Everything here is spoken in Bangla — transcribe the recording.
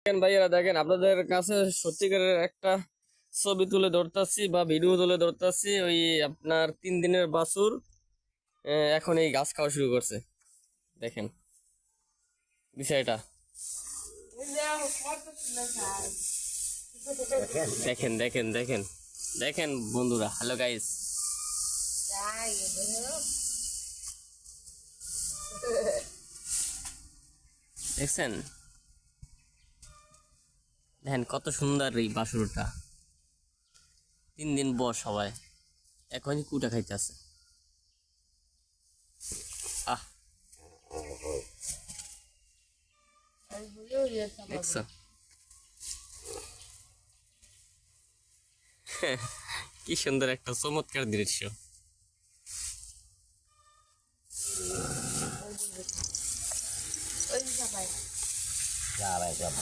দেখেন ভাইয়েরা, দেখেন আপনাদের কাছে সত্যিকারের একটা ছবি তুলে ধরতাছি বা ভিডিও তুলে ধরতাছি। ওই আপনার 3 দিনের বাছুর এখন এই ঘাস খাওয়া শুরু করছে। দেখেন বিষয়টা, দেখেন দেখেন দেখেন দেখেন বন্ধুরা। হ্যালো গাইস, দেখছেন? দেখেন কত সুন্দর এই বাছুরটা। 3 দিন বয়স সবাই, এখনই কুটা খাইতেছে। আহ, দেখছো? কি সুন্দর একটা চমৎকার দৃশ্য। Ya, baik,